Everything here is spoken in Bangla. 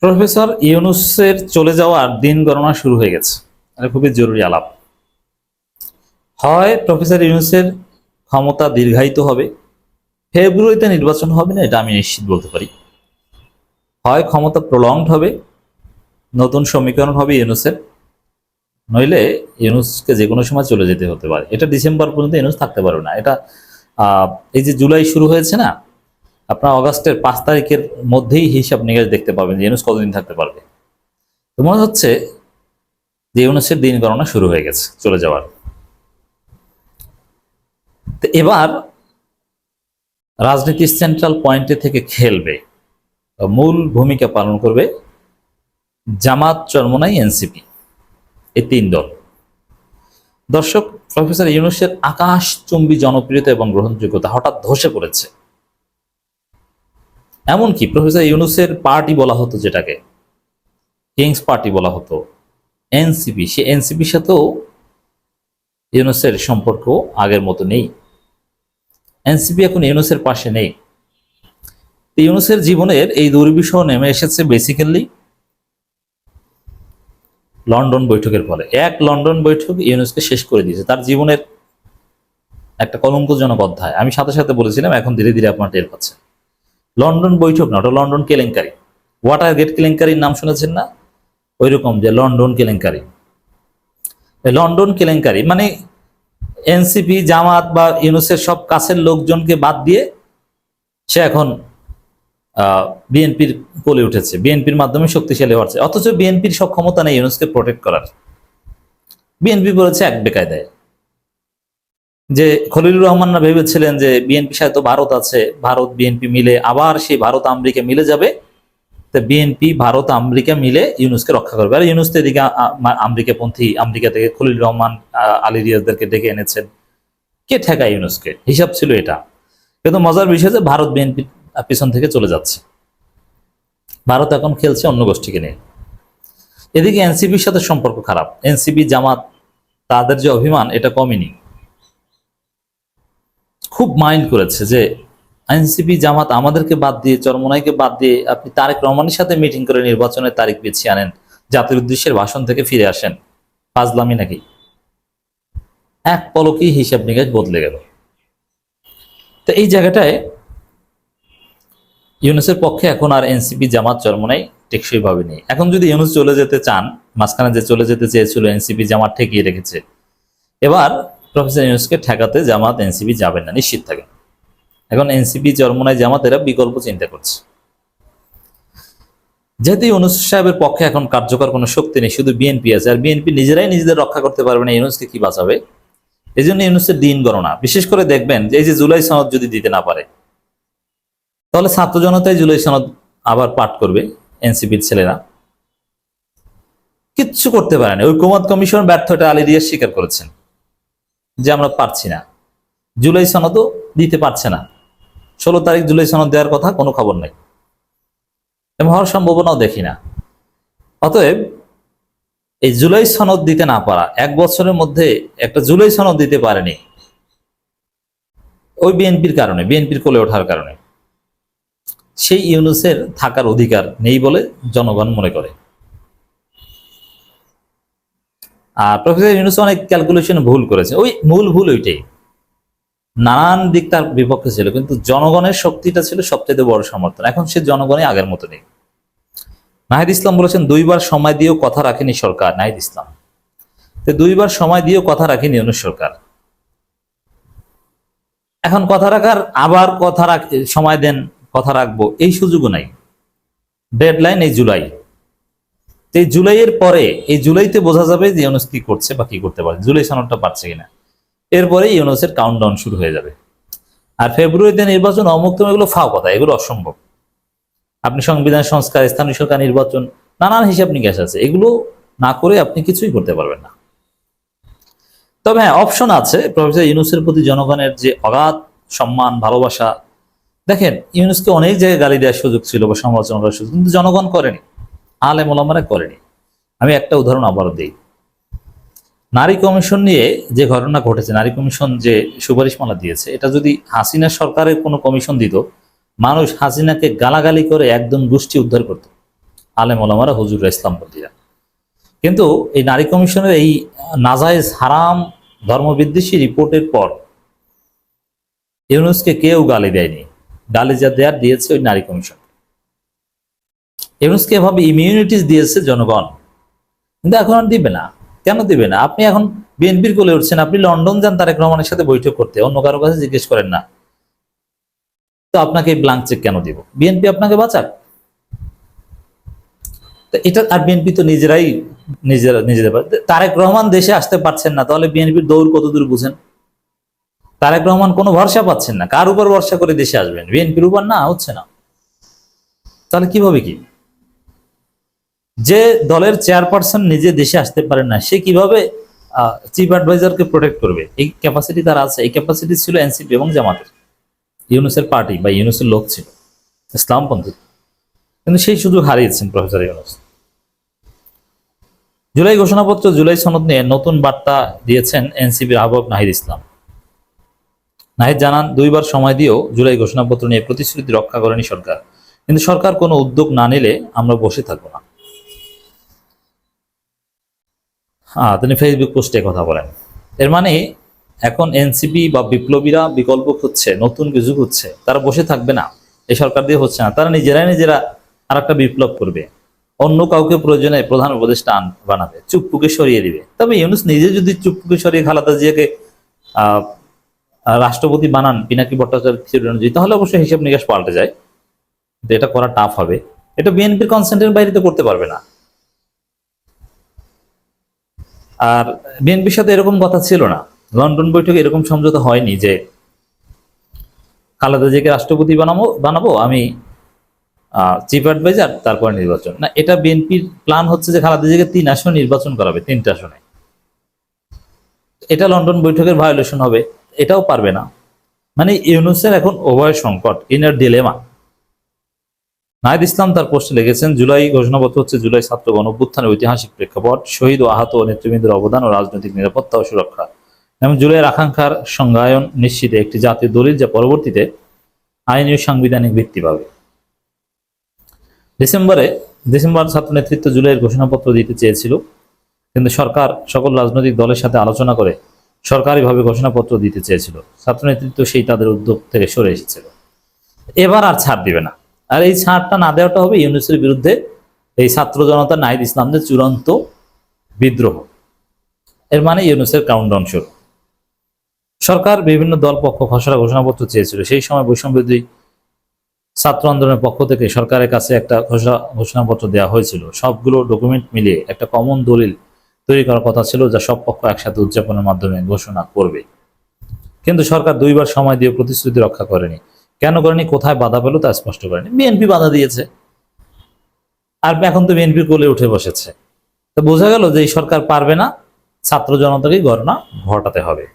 প্রফেসর ইউনূসের চলে যাওয়ার দিন গণনা শুরু হয়ে গেছে। এটা খুবই জরুরি আলাপ। হয় প্রফেসর ইউনূসের ক্ষমতা দীর্ঘায়িত হবে, ফেব্রুয়ারিতে নির্বাচন হবে না, এটা আমি নিশ্চিত বলতে পারি। হয় ক্ষমতা প্রলংড হবে, নতুন সমীকরণ হবে ইউনূসের, নইলে ইউনূসকে যে কোনো সময় চলে যেতে হতে পারে। এটা ডিসেম্বর পর্যন্ত ইউনূস থাকতে পারবে না। এটা এই যে জুলাই শুরু হয়েছে না, আপনার অগাস্টের 5 তারিখের মধ্যেই হিসাব নিকাশ দেখতে পাবেন যে ইউনূস কতদিন থাকতে পারবে। তো মনে হচ্ছে যে ইউনূসের দিন গণনা শুরু হয়ে গেছে চলে যাওয়ার। তো এবার রাজনীতির সেন্ট্রাল পয়েন্টে থেকে খেলবে, মূল ভূমিকা পালন করবে জামাত, চরমোনাই, এনসিপি, এই 3 দল। দর্শক, প্রফেসর ইউনূসের আকাশচুম্বী জনপ্রিয়তা এবং গ্রহণযোগ্যতা হঠাৎ ধসে পড়েছে। এমনকি প্রফেসর ইউনূসের পার্টি বলা হতো, যেটাকে কিংস পার্টি বলা হতো, এনসিপি, সে এনসিপির সাথেও ইউনূসের সম্পর্ক আগের মতো নেই। এনসিপি এখন ইউনূসের পাশে নেই। ইউনূসের জীবনের এই দুর্বিষহ নেমে এসেছে বেসিক্যালি লন্ডন বৈঠকের ফলে। এক লন্ডন বৈঠক ইউনূসকে শেষ করে দিয়েছে, তার জীবনের একটা কলঙ্কজনক অধ্যায়। আমি সাথে সাথে বলেছিলাম, এখন ধীরে ধীরে আপনার টের পাচ্ছেন। লন্ডন বৈঠক না, ওটা লন্ডন কেলেঙ্কারি। ওয়াটার গেট কেলেঙ্কারির নাম শুনেছেন না? ওই রকম যে লন্ডন কেলেঙ্কারি। লন্ডন কেলেঙ্কারি মানে এনসিপি, জামাত বা ইউনূসের সব কাছের লোকজনকে বাদ দিয়ে সে এখন বিএনপির কোলে উঠেছে, বিএনপির মাধ্যমে শক্তিশালী হচ্ছে। অথচ বিএনপির সব ক্ষমতা নেই ইউনূসকে প্রোটেক্ট করার। বিএনপি বলেছে এক বেকায়দায়, যে খলিলুর রহমানরা ভেবেছিলেন যে বিএনপি সাথে ভারত আছে, ভারত বিএনপি মিলে আবার সেই ভারত আমেরিকা মিলে যাবে, তো বিএনপি ভারত আমেরিকা মিলে ইউনূসকে রক্ষা করবে। আর ইউনূস তো এদিকে আমেরিকাপন্থী, আমেরিকা থেকে খলিলুর রহমান, আলী রিয়াজদেরকে ডেকে এনেছেন। কে ঠেকায় ইউনূসকে? হিসাব ছিল এটা। কিন্তু মজার বিষয় যে ভারত বিএনপি পিছন থেকে চলে যাচ্ছে। ভারত এখন খেলছে অন্য গোষ্ঠীকে নিয়ে। এদিকে এনসিপির সাথে সম্পর্ক খারাপ। এনসিপি, জামাত, তাদের যে অভিমান, এটা কমেনি। খুব মাইন্ড করেছে যে এনসিপি, জামাত আমাদেরকে বাদ দিয়ে, চরমোনাইকে বাদ দিয়ে আপনি তারেক রহমানের সাথে মিটিং করে নির্বাচনের তারিখ পিছিয়ে আনেন, জাতির উদ্দেশ্যের ভাষণ থেকে ফিরে আসেন। ফাজলামি নাকি? এক পলকেই হিসাব নিকাশ বদলে গেল। তো এই জায়গাটায় ইউনূসের পক্ষে এখন আর এনসিপি, জামাত, চরমোনাই টেকসই ভাবে নেই। এখন যদি ইউনূস চলে যেতে চান, মাঝখানে যে চলে যেতে চেয়েছিল এনসিপি, জামাত ঠেকিয়ে রেখেছে। এবার প্রফেসর ইউনূসকে ঠেকাতে জামাত, এনসিপি যাবেন না, নিশ্চিত থাকেন। এখন এনসিপি, চরমোনাই, জামাত এরা বিকল্প চিন্তা করছে। যেহেতু ইউনূস সাহেবের পক্ষে এখন কার্যকর কোনো শক্তি নেই, শুধু বিএনপি আছে, আর বিএনপি নিজেরাই নিজেদের রক্ষা করতে পারবে না, ইউনূসকে কি বাঁচাবে? এই জন্য ইউনূসের দিন গণনা। বিশেষ করে দেখবেন যে এই যে জুলাই সনদ যদি দিতে না পারে, তাহলে ছাত্র জনতাই জুলাই সনদ আবার পাঠ করবে। এনসিপির ছেলেরা কিচ্ছু করতে পারেনি। ঐকমত্য কমিশন ব্যর্থতা আলী রিয়াজ স্বীকার করেছেন যে আমরা পারছি না, জুলাই সনদও দিতে পারছে না। 16 তারিখ জুলাই সনদ দেওয়ার কথা, কোনো খবর নেই এবং হওয়ার সম্ভাবনাও দেখি না। অতএব এই জুলাই সনদ দিতে না পারা, 1 বছরের মধ্যে একটা জুলাই সনদ দিতে পারেনি, ওই বিএনপির কারণে, বিএনপির কোলে ওঠার কারণে। সেই ইউনূসের থাকার অধিকার নেই বলে জনগণ মনে করে। আর প্রফেসর ইউনূস অনেক ক্যালকুলেশন ভুল করেছে। ওই মূল ভুল ওইটাই, নানান দিক তার বিপক্ষে ছিল, কিন্তু জনগণের শক্তিটা ছিল সবচেয়ে বড় সমর্থন। এখন সে জনগণই আগের মতো নেই। নাহিদ ইসলাম বলেছেন 2 বার সময় দিয়েও কথা রাখেনি সরকার। নাহিদ ইসলাম, তো 2 বার সময় দিয়েও কথা রাখেনি ইউনূস সরকার। এখন কথা রাখার, আবার কথা সময় দেন, কথা রাখবো, এই সুযোগও নাই। ডেডলাইন এই জুলাই। এই জুলাইয়ের পরে, এই জুলাইতে বোঝা যাবে যে ইউনূস কি করছে বা কি করতে পারে, জুলাই সনদটা পারছে কিনা। এরপরে ইউনূসের কাউন্টডাউন শুরু হয়ে যাবে। আর ফেব্রুয়ারিতে নির্বাচন, অমুক, এগুলো ফাও কথা, এগুলো অসম্ভব। আপনি সংবিধান সংস্কার, স্থানীয় সরকার নির্বাচন, নানান হিসাব নিকাশ আছে, এগুলো না করে আপনি কিছুই করতে পারবেন না। তবে হ্যাঁ, অপশন আছে। প্রফেসর ইউনূসের প্রতি জনগণের যে অগাধ সম্মান, ভালোবাসা, দেখেন ইউনূসকে অনেক জায়গায় গালি দেওয়ার সুযোগ ছিল বা সমালোচনা করার সুযোগ, কিন্তু জনগণ করেনি, আলেম ওলামারা করেনি। আমি একটা উদাহরণ আবারও দিই। নারী কমিশন নিয়ে যে ঘটনা ঘটেছে, নারী কমিশন যে সুপারিশমালা দিয়েছে, এটা যদি হাসিনা সরকারের কোনো কমিশন দিত, মানুষ হাসিনাকে গালাগালি করে একদম গোষ্ঠী উদ্ধার করত। আলেম ওলামারা, হুজুররা, ইসলামপন্থীরা। কিন্তু এই নারী কমিশনের এই নাজায়েজ হারাম ধর্মবিদ্বেষী রিপোর্টের পর ইউনূসকে কেউ গালি দেয়নি। গালি যা দেয়ার দিয়েছে ওই নারী কমিশন। ইউনূসকে এভাবে ইমিউনিটিস দিয়েছে জনগণ, কিন্তু এখন আর দিবে না। কেন দিবে না? আপনি এখন বিএনপির কোলে উঠছেন, আপনি লন্ডন যান তারেক রহমানের সাথে বৈঠক করতে, অন্য কারো কাছে জিজ্ঞেস করেন না, তো আপনাকে ব্ল্যাঙ্ক চেক কেন দিব? বিএনপি আপনাকে বাঁচাক? তো এটা আর বিএনপি তো নিজেদের তারেক রহমান দেশে আসতে পারছেন না, তাহলে বিএনপির দৌড় কতদূর বুঝেন? তারেক রহমান কোনো ভরসা পাচ্ছেন না, কার উপর ভরসা করে দেশে আসবেন? বিএনপির উপর না, হচ্ছে না। তাহলে কিভাবে কি? যে দলের চেয়ারপারসন নিজে দেশে আসতে পারেন না, সে কিভাবে চিফ অ্যাডভাইজারকে প্রোটেক্ট করবে? এই ক্যাপাসিটি তার আছে? এই ক্যাপাসিটি ছিল এনসিপি এবং জামাতের, ইউনূসের পার্টি বা ইউনূসের লোক ছিল, ইসলামপন্থী। কিন্তু সেই সুযোগ হারিয়েছেন প্রফেসর ইউনূস। জুলাই ঘোষণাপত্র, জুলাই সনদ নিয়ে নতুন বার্তা দিয়েছেন এনসিপির আহ্বায়ক নাহিদ ইসলাম। নাহিদ জানান, 2বার সময় দিয়েও জুলাই ঘোষণাপত্র নিয়ে প্রতিশ্রুতি রক্ষা করেনি সরকার, কিন্তু সরকার কোনো উদ্যোগ না নিলে আমরা বসে থাকবো না। তিনি ফেসবুক পোস্টে কথা বলেন। এর মানে এখন এনসিপি বা বিপ্লবীরা বিকল্প খুঁজছে, নতুন কিছু খুঁজছে। তারা বসে থাকবে না, এই সরকার দিয়ে হচ্ছে না, তারা নিজেরা আর একটা বিপ্লব করবে, অন্য কাউকে প্রয়োজনে প্রধান উপদেষ্টা বানাবে, চুপ্পুকে সরিয়ে দিবে। তবে ইউনূস নিজে যদি চুপ্পুকে সরিয়ে খালেদা জিয়াকে রাষ্ট্রপতি বানান পিনাকি ভট্টাচার্য, তাহলে অবশ্যই হিসাব নিকাশ পাল্টে যায়, কিন্তু এটা করা টাফ হবে। এটা বিএনপির কনসেন্টের বাইরে তো করতে পারবে না। আর বিএনপির সাথে এরকম কথা ছিল না, লন্ডন বৈঠকে এরকম সমঝোতা হয়নি যে খালেদা জিয়াকে রাষ্ট্রপতি বানাবো আমি, চিফ অ্যাডভাইজার, তারপর নির্বাচন না। এটা বিএনপির প্ল্যান হচ্ছে যে খালেদা জিয়াকে 3 আসনে নির্বাচন করাবে, 3টে আসনে। এটা লন্ডন বৈঠকের ভায়োলেশন হবে, এটাও পারবে না। মানে ইউনূসের এখন উভয় সংকট, ইনার ডিলেমা। নাহিদ ইসলাম তার পোস্টে লিখেছেন, জুলাই ঘোষণাপত্র হচ্ছে জুলাই ছাত্র গণঅভ্যুত্থানের ঐতিহাসিক প্রেক্ষাপট, শহীদ ও আহত ও নেতৃবৃন্দের অবদান ও রাজনৈতিক নিরাপত্তা ও সুরক্ষা এবং জুলাইয়ের আকাঙ্ক্ষার সংজ্ঞায়ন নিশ্চিতে একটি জাতীয় দলিল, যা পরবর্তীতে আইনি ও সাংবিধানিক ভিত্তি পাবে। ডিসেম্বর ছাত্র নেতৃত্ব জুলাইয়ের ঘোষণাপত্র দিতে চেয়েছিল, কিন্তু সরকার সকল রাজনৈতিক দলের সাথে আলোচনা করে সরকারিভাবে ঘোষণাপত্র দিতে চেয়েছিল। ছাত্র নেতৃত্ব সেই তাদের উদ্যোগ থেকে সরে এসেছিল। এবার আর ছাড় দিবে না। আর এই ছাড়টা না দেওয়াটা হবে ইউনূসের বিরুদ্ধে এই ছাত্র জনতা নাহিদ ইসলামদের চূড়ান্ত বিদ্রোহ। এর মানে ইউনূসের কাউন্টডাউন শুরু। সরকার বিভিন্ন দল পক্ষ খসড়া ঘোষণাপত্র চেয়েছিল, সেই সময় বৈষম্যবিরোধী ছাত্র আন্দোলনের পক্ষ থেকে সরকারের কাছে একটা খসড়া ঘোষণাপত্র দেওয়া হয়েছিল। সবগুলো ডকুমেন্ট মিলিয়ে একটা কমন দলিল তৈরি করার কথা ছিল, যা সব পক্ষ একসাথে উদযাপনের মাধ্যমে ঘোষণা করবে। কিন্তু সরকার 2বার সময় দিয়ে প্রতিশ্রুতি রক্ষা করেনি। কেন করেনি, কোথায় বাধা পেল তা স্পষ্ট করেনি। বিএনপি বাধা দিয়েছে, আর এখন তো বিএনপি কোলে উঠে বসেছে। তো বোঝা গেল যে এই সরকার পারবে না, ছাত্র জনতাকে ঘটনা ঘটাতে হবে।